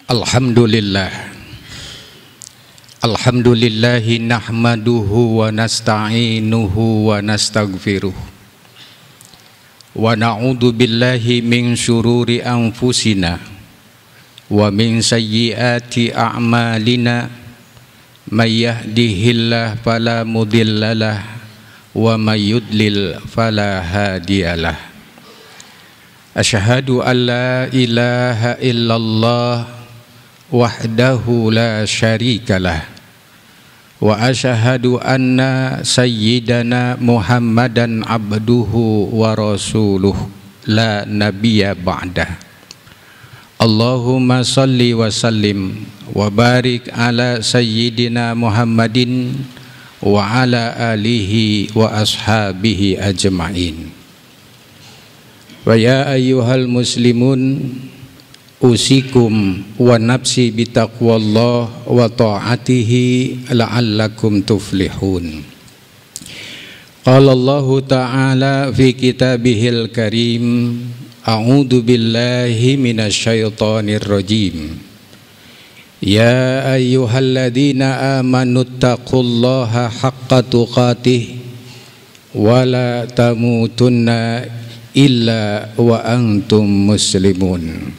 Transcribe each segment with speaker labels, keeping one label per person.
Speaker 1: Alhamdulillah. Alhamdulillahi nahmaduhu wa nasta'inuhu wa nastaghfiruh. Wa na'udzu billahi min syururi anfusina wa min sayyiati a'malina. May yahdihillahu fala mudhillalah wa may yudlil fala hadiyalah. Asyhadu an la ilaha illallah wahdahu la syarikalah wa asyhadu anna sayyidana Muhammadan abduhu wa rasuluh la nabiyya ba'dah. Allahumma salli wa sallim wa barik ala sayyidina Muhammadin wa ala alihi wa ashabihi ajma'in. Wa ya ayyuhal muslimun usikum wa nafsi bitaqwallah wa ta'atihi la'allakum tuflihun. Qala Allahu ta'ala fi kitabihil karim, a'udzu billahi minasyaitonir rajim. Ya ayyuhalladzina amanu taqullaha haqqa tuqatih wa la tamutunna illa wa antum muslimun.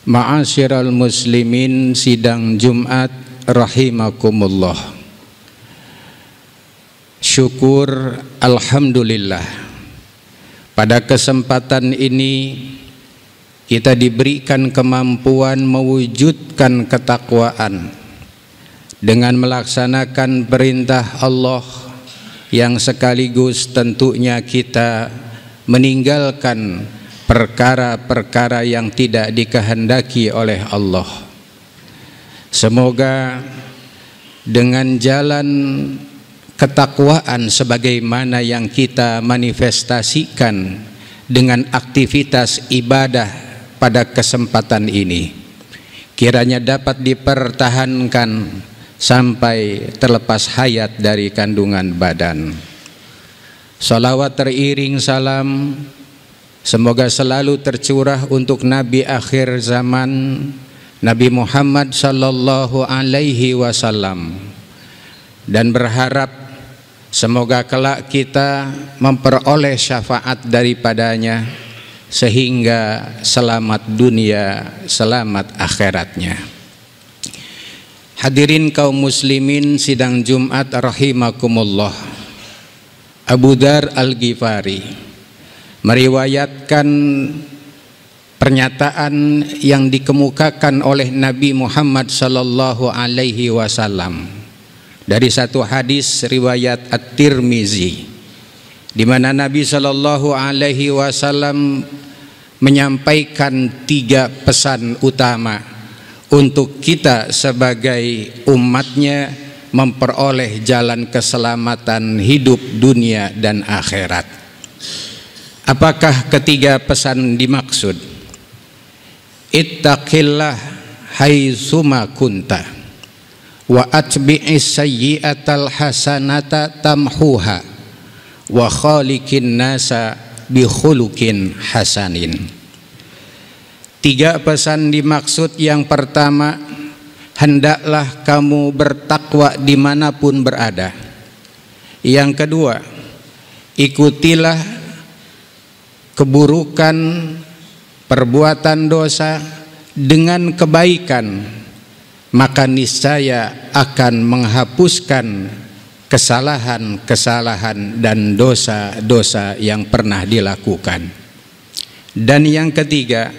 Speaker 1: Ma'asyiral muslimin, sidang Jumat rahimakumullah. Syukur alhamdulillah, pada kesempatan ini kita diberikan kemampuan mewujudkan ketakwaan dengan melaksanakan perintah Allah, yang sekaligus tentunya kita meninggalkan perkara-perkara yang tidak dikehendaki oleh Allah. Semoga dengan jalan ketakwaan sebagaimana yang kita manifestasikan dengan aktivitas ibadah pada kesempatan ini, kiranya dapat dipertahankan sampai terlepas hayat dari kandungan badan. Salawat teriring salam semoga selalu tercurah untuk Nabi akhir zaman, Nabi Muhammad sallallahu alaihi wasallam, dan berharap semoga kelak kita memperoleh syafaat daripadanya sehingga selamat dunia, selamat akhiratnya. Hadirin kaum muslimin sidang Jumat rahimakumullah. Abu Dzar Al-Ghifari meriwayatkan pernyataan yang dikemukakan oleh Nabi Muhammad sallallahu alaihi wasallam dari satu hadis riwayat At-Tirmizi, di mana Nabi sallallahu alaihi wasallam menyampaikan 3 pesan utama untuk kita sebagai umatnya memperoleh jalan keselamatan hidup dunia dan akhirat. Apakah ketiga pesan dimaksud? Ittaqillah haitsuma kunta wa atbi'is sayyi'atal hasanata tamhuha wa khaliqin nasa bi khuluqin hasanin. 3 pesan dimaksud. Yang pertama, hendaklah kamu bertakwa dimanapun berada. Yang kedua, ikutilah keburukan, perbuatan dosa dengan kebaikan, maka niscaya akan menghapuskan kesalahan-kesalahan dan dosa-dosa yang pernah dilakukan. Dan yang ketiga,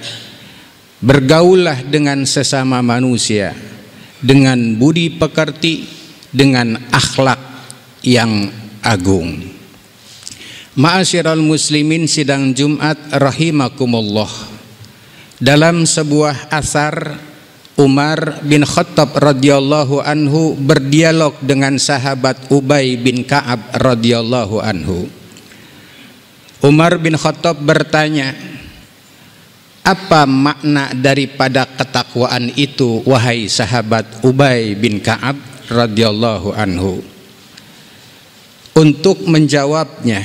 Speaker 1: bergaullah dengan sesama manusia dengan budi pekerti, dengan akhlak yang agung. Ma'asyiral muslimin sidang Jumat rahimakumullah. Dalam sebuah asar, Umar bin Khattab radhiyallahu anhu berdialog dengan sahabat Ubay bin Ka'ab radhiyallahu anhu. Umar bin Khattab bertanya, apa makna daripada ketakwaan itu, wahai sahabat Ubay bin Ka'ab radhiyallahu anhu? Untuk menjawabnya,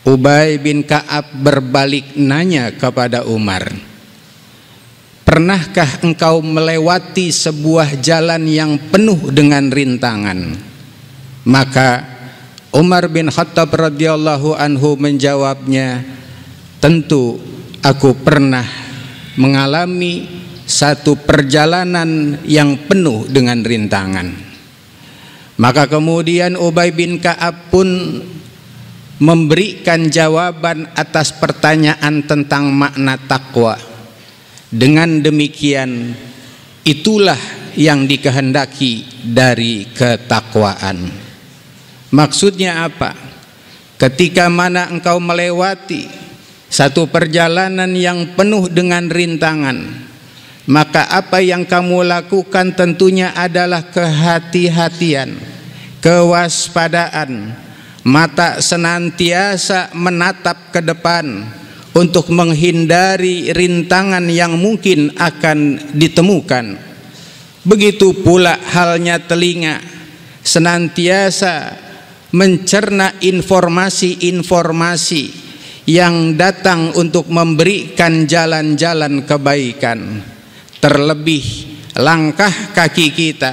Speaker 1: Ubay bin Ka'ab berbalik nanya kepada Umar, pernahkah engkau melewati sebuah jalan yang penuh dengan rintangan? Maka Umar bin Khattab radhiyallahu anhu menjawabnya, tentu aku pernah mengalami satu perjalanan yang penuh dengan rintangan. Maka kemudian Ubay bin Ka'ab pun memberikan jawaban atas pertanyaan tentang makna takwa. Dengan demikian, itulah yang dikehendaki dari ketakwaan. Maksudnya apa? Ketika mana engkau melewati satu perjalanan yang penuh dengan rintangan, maka apa yang kamu lakukan tentunya adalah kehati-hatian, kewaspadaan, mata senantiasa menatap ke depan untuk menghindari rintangan yang mungkin akan ditemukan. Begitu pula halnya telinga, senantiasa mencerna informasi-informasi yang datang untuk memberikan jalan-jalan kebaikan. Terlebih langkah kaki kita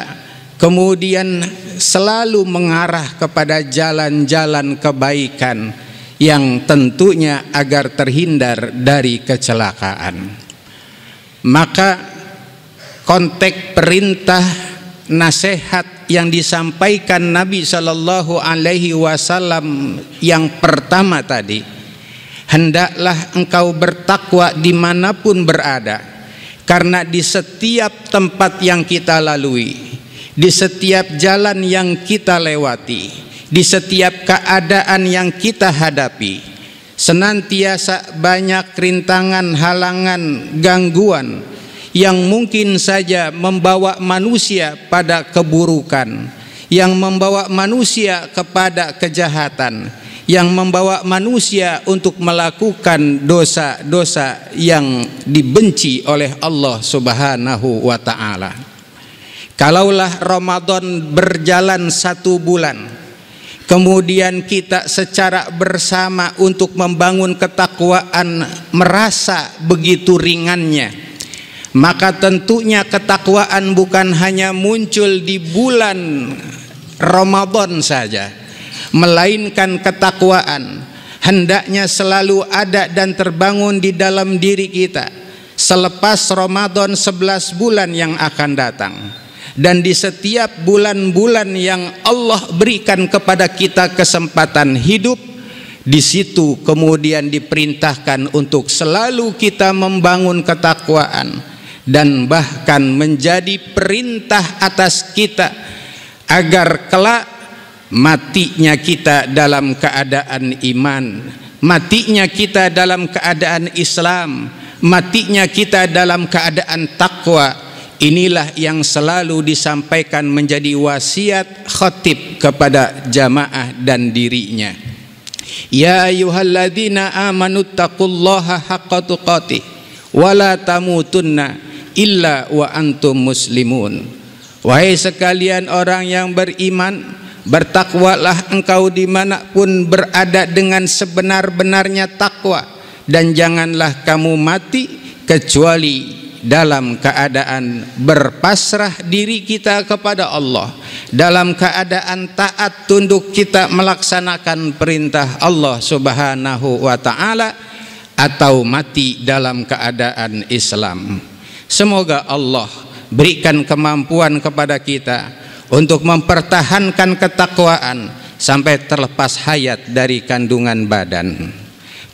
Speaker 1: kemudian selalu mengarah kepada jalan-jalan kebaikan yang tentunya agar terhindar dari kecelakaan. Maka konteks perintah nasihat yang disampaikan Nabi Shallallahu Alaihi Wasallam yang pertama tadi, hendaklah engkau bertakwa dimanapun berada, karena di setiap tempat yang kita lalui, di setiap jalan yang kita lewati, di setiap keadaan yang kita hadapi, senantiasa banyak rintangan, halangan, gangguan yang mungkin saja membawa manusia pada keburukan, yang membawa manusia kepada kejahatan, yang membawa manusia untuk melakukan dosa-dosa yang dibenci oleh Allah Subhanahu wa ta'ala. Kalaulah Ramadan berjalan 1 bulan, kemudian kita secara bersama untuk membangun ketakwaan merasa begitu ringannya, maka tentunya ketakwaan bukan hanya muncul di bulan Ramadan saja, melainkan ketakwaan hendaknya selalu ada dan terbangun di dalam diri kita selepas Ramadan 11 bulan yang akan datang. Dan di setiap bulan-bulan yang Allah berikan kepada kita kesempatan hidup, di situ kemudian diperintahkan untuk selalu kita membangun ketakwaan, dan bahkan menjadi perintah atas kita agar kelak matinya kita dalam keadaan iman, matinya kita dalam keadaan Islam, matinya kita dalam keadaan takwa. Inilah yang selalu disampaikan menjadi wasiat khatib kepada jamaah dan dirinya. Ya ayyuhalladzina amanu taqullaha haqqa tuqatih wa la tamutunna illa wa antum muslimun. Wahai sekalian orang yang beriman, bertakwalah engkau dimanapun berada dengan sebenar-benarnya takwa, dan janganlah kamu mati kecuali dalam keadaan berpasrah diri kita kepada Allah, dalam keadaan taat tunduk kita melaksanakan perintah Allah Subhanahu wa ta'ala, atau mati dalam keadaan Islam. Semoga Allah berikan kemampuan kepada kita untuk mempertahankan ketakwaan sampai terlepas hayat dari kandungan badan.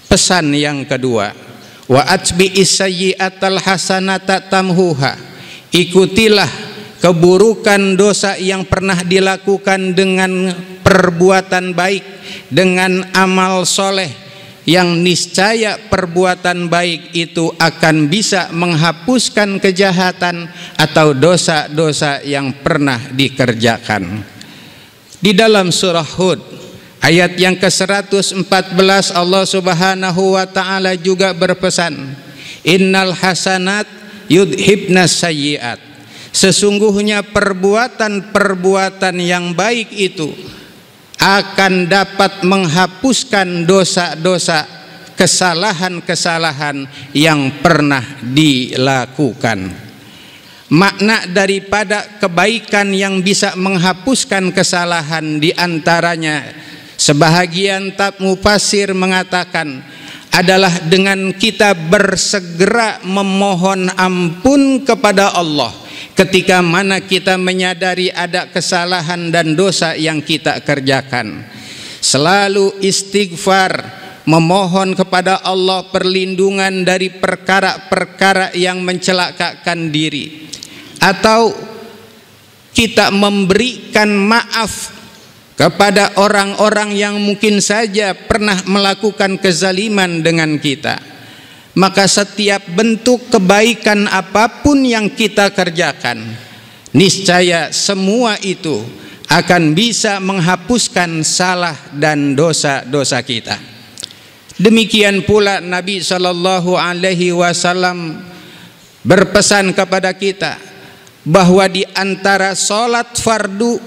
Speaker 1: Pesan yang kedua, wa atbi'is sayyi'atal hasanata tamhuha, ikutilah keburukan dosa yang pernah dilakukan dengan perbuatan baik, dengan amal soleh, yang niscaya perbuatan baik itu akan bisa menghapuskan kejahatan atau dosa-dosa yang pernah dikerjakan. Di dalam surah Hud ayat yang ke-114, Allah Subhanahu wa ta'ala juga berpesan, innal hasanat yudhibnas sayyiat, sesungguhnya perbuatan-perbuatan yang baik itu akan dapat menghapuskan dosa-dosa kesalahan-kesalahan yang pernah dilakukan. Makna daripada kebaikan yang bisa menghapuskan kesalahan diantaranya sebahagian mufasir mengatakan adalah dengan kita bersegera memohon ampun kepada Allah ketika mana kita menyadari ada kesalahan dan dosa yang kita kerjakan. Selalu istighfar, memohon kepada Allah perlindungan dari perkara-perkara yang mencelakakan diri, atau kita memberikan maaf kepada orang-orang yang mungkin saja pernah melakukan kezaliman dengan kita. Maka setiap bentuk kebaikan apapun yang kita kerjakan, niscaya semua itu akan bisa menghapuskan salah dan dosa-dosa kita. Demikian pula Nabi Shallallahu Alaihi Wasallam berpesan kepada kita bahwa di antara sholat fardu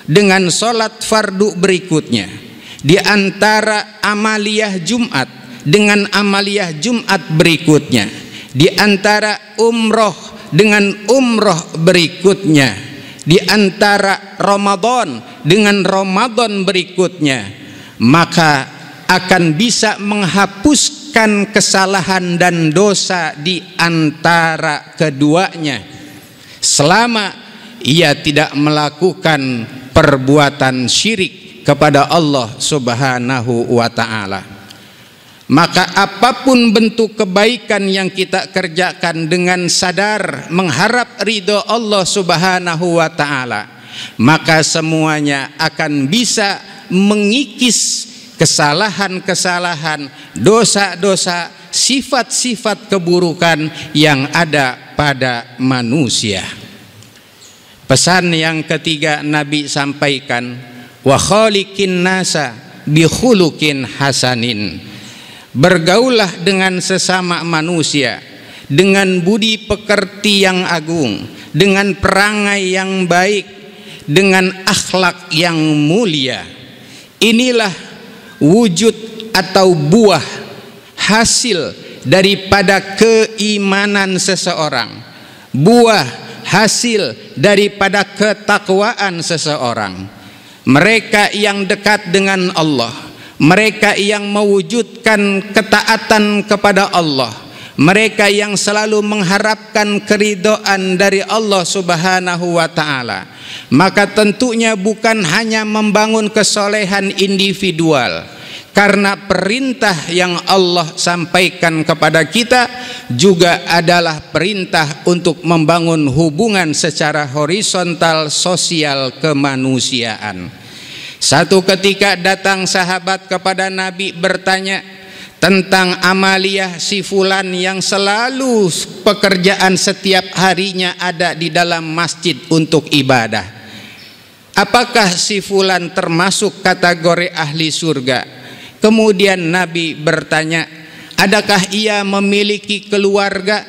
Speaker 1: dengan sholat fardu berikutnya, di antara amaliyah Jumat dengan amaliyah Jumat berikutnya, di antara umroh dengan umroh berikutnya, di antara Ramadan dengan Ramadan berikutnya, maka akan bisa menghapuskan kesalahan dan dosa di antara keduanya selama ia tidak melakukan perbuatan syirik kepada Allah Subhanahu wa ta'ala. Maka apapun bentuk kebaikan yang kita kerjakan dengan sadar mengharap ridho Allah Subhanahu wa ta'ala, maka semuanya akan bisa mengikis kesalahan-kesalahan, dosa-dosa, sifat-sifat keburukan yang ada pada manusia. Pesan yang ketiga Nabi sampaikan, wa khaliqin nasa bi khuluqin hasanin. Bergaulah dengan sesama manusia dengan budi pekerti yang agung, dengan perangai yang baik, dengan akhlak yang mulia. Inilah wujud atau buah hasil daripada keimanan seseorang, buah hasil daripada ketakwaan seseorang. Mereka yang dekat dengan Allah, mereka yang mewujudkan ketaatan kepada Allah, mereka yang selalu mengharapkan keridhaan dari Allah Subhanahu wa ta'ala, maka tentunya bukan hanya membangun kesolehan individual, karena perintah yang Allah sampaikan kepada kita juga adalah perintah untuk membangun hubungan secara horizontal sosial kemanusiaan. Satu ketika datang sahabat kepada Nabi bertanya tentang amaliyah si fulan yang selalu pekerjaan setiap harinya ada di dalam masjid untuk ibadah. Apakah si fulan termasuk kategori ahli surga? Kemudian Nabi bertanya, adakah ia memiliki keluarga?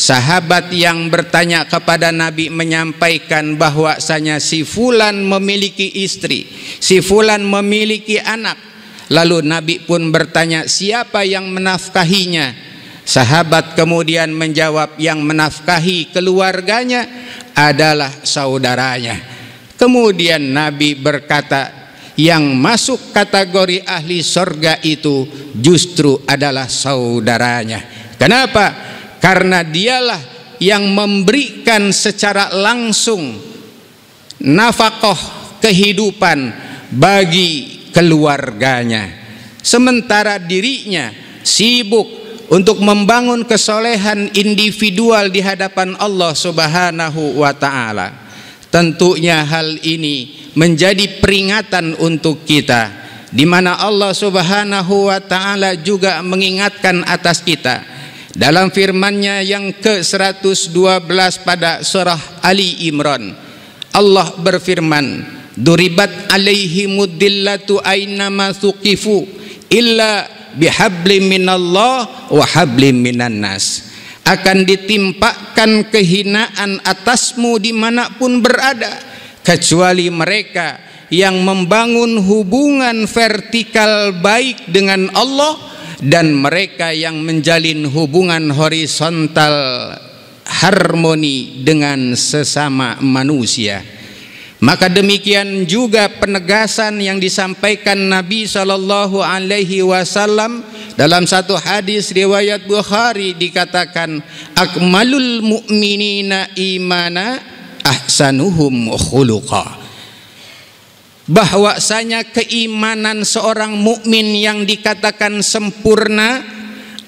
Speaker 1: Sahabat yang bertanya kepada Nabi menyampaikan bahwasanya si fulan memiliki istri, si fulan memiliki anak. Lalu Nabi pun bertanya, siapa yang menafkahinya? Sahabat kemudian menjawab, yang menafkahi keluarganya adalah saudaranya. Kemudian Nabi berkata, yang masuk kategori ahli surga itu justru adalah saudaranya. Kenapa? Karena dialah yang memberikan secara langsung nafkah kehidupan bagi keluarganya, sementara dirinya sibuk untuk membangun kesolehan individual di hadapan Allah Subhanahu wa ta'ala. Tentunya hal ini menjadi peringatan untuk kita, di mana Allah Subhanahu wa ta'ala juga mengingatkan atas kita dalam firman-Nya yang ke-112 pada surah Ali Imran. Allah berfirman, duribat alaihimud dillatu aynama thuqifu illa bihablim minallah wa hablim minan nas. Akan ditimpakan kehinaan atasmu dimanapun berada, kecuali mereka yang membangun hubungan vertikal baik dengan Allah dan mereka yang menjalin hubungan horizontal harmoni dengan sesama manusia. Maka demikian juga penegasan yang disampaikan Nabi Shallallahu Alaihi Wasallam dalam satu hadis riwayat Bukhari, dikatakan akmalul mu'minina imana ahsanuhum khuluqa, bahwasanya keimanan seorang mukmin yang dikatakan sempurna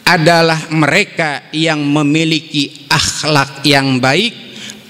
Speaker 1: adalah mereka yang memiliki akhlak yang baik,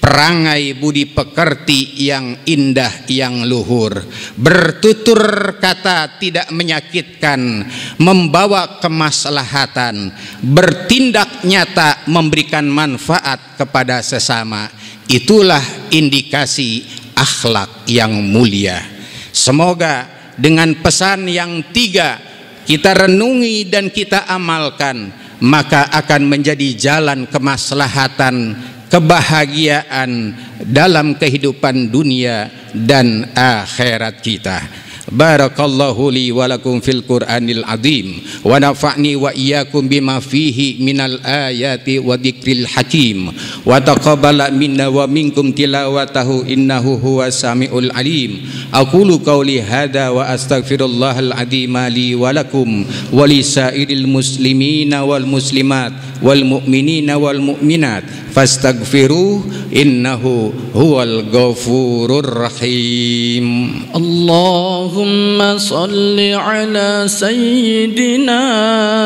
Speaker 1: perangai budi pekerti yang indah, yang luhur, bertutur kata tidak menyakitkan, membawa kemaslahatan, bertindak nyata memberikan manfaat kepada sesama. Itulah indikasi akhlak yang mulia. Semoga dengan pesan yang tiga kita renungi dan kita amalkan, maka akan menjadi jalan kemaslahatan, kebahagiaan dalam kehidupan dunia dan akhirat kita. Barakallahu li wa lakum fil Qur'anil azim wa nafa'ni wa iyyakum bima fihi minal ayati wa dzikril hakim wa taqabbala minna wa minkum tilawatahu innahu huwas samiul alim. Aqulu qawli hadza wa astaghfirullahal azim li wa lakum wa lisairil muslimina wal muslimat wal mu'minina wal mu'minat fastaghfiruhu innahu huwal ghafurur rahim. Allahumma salli ala sayyidina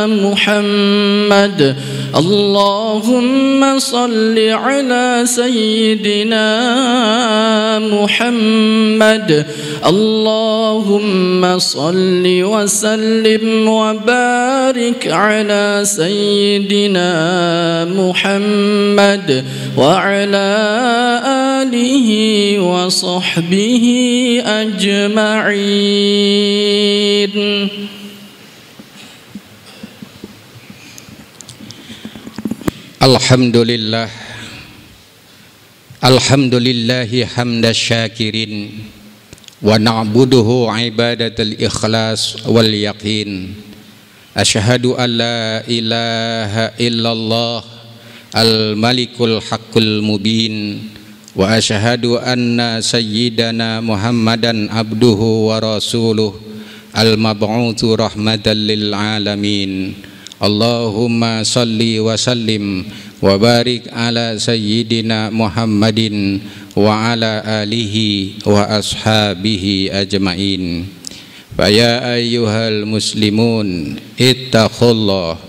Speaker 1: Muhammad. Allahumma salli ala sayyidina Muhammad. Allahumma salli wa sallim wa barik ala sayyidina Muhammad wa ala alihi wa sahbihi ajma'in. Alhamdulillah, alhamdulillahi hamda syakirin wa na'buduhu ibadatal ikhlas wal yaqin. Asyhadu an la ilaha illallah al-malikul haqqul mubin wa asyhadu anna sayyidana Muhammadan abduhu wa rasuluh al-mab'utsu rahmatan lil alamin. Allahumma salli wa sallim wa barik ala sayyidina Muhammadin wa ala alihi wa ashabihi ajmain. Fa ya ayyuhal muslimun ittaqullaha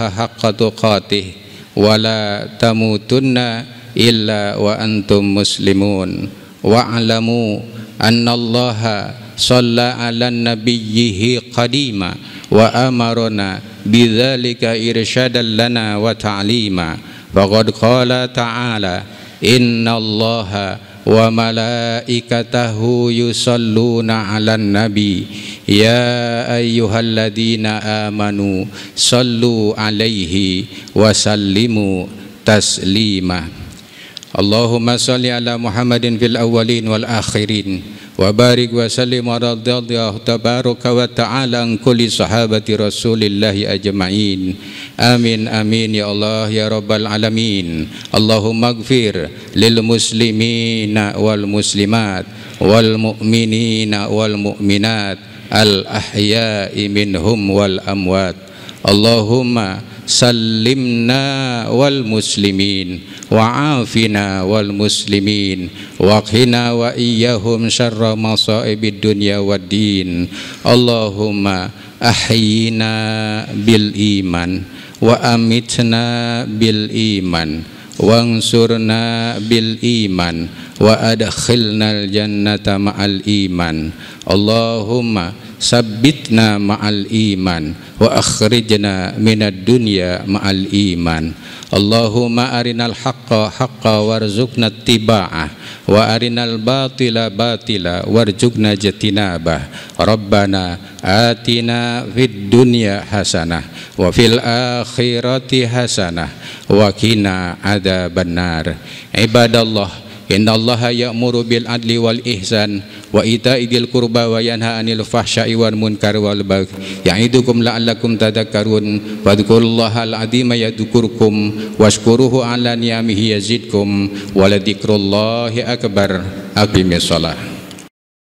Speaker 1: haqqa tuqatih wa la tamutunna illa wa antum muslimun wa'lamu anna Allaha shalla ala nabiyyihi qadima wa amarna bidzalika irsyadan lana wa ta'lima. Faqad qala ta'ala innallaha wa malaikatahu yusalluna 'alan nabi ya ayyuhalladzina amanu sallu 'alaihi wa sallimu taslima. Allahumma salli ala Muhammadin fil awwalin wal akhirin wa barik wa sallim wa radhiyallahu tabaraka wa ta'ala an kulli sahabati rasulillahi ajma'in. Amin amin ya Allah ya rabbal alamin. Allahumma ighfir lil muslimina wal muslimat wal mu'minina wal mu'minat al ahya'i minhum wal amwat. Allahumma sallimna wal muslimin wa afina wal muslimin wa qina wa iyyahum syarra masaibid dunya wad din. Allahumma ahyina bil iman wa amitna bil iman wansurna bil iman wa adkhilnal jannata ma'al iman. Allahumma sabbitna ma'al iman wa akhrijna minad dunya ma'al iman. Allahumma arinal haqqa haqqa warzuqna ittiba'ah wa arinal batila batila warzuqna jatinabah. Rabbana atina fid dunya hasanah wa fil akhirati hasanah wa qina adzabannar. Ibadallah Innallaha ya'muru bil adli wal ihsan wa ita'i dzil qurba wa yanha 'anil fahsya'i wal munkari wal baghi ya'idukum la'allakum tadhakkarun wadhkurullahal 'azima yadhkurkum washkuruhu 'ala ni'amihi yazidkum wa la dzikrullahi akbar. Aqimis shalah.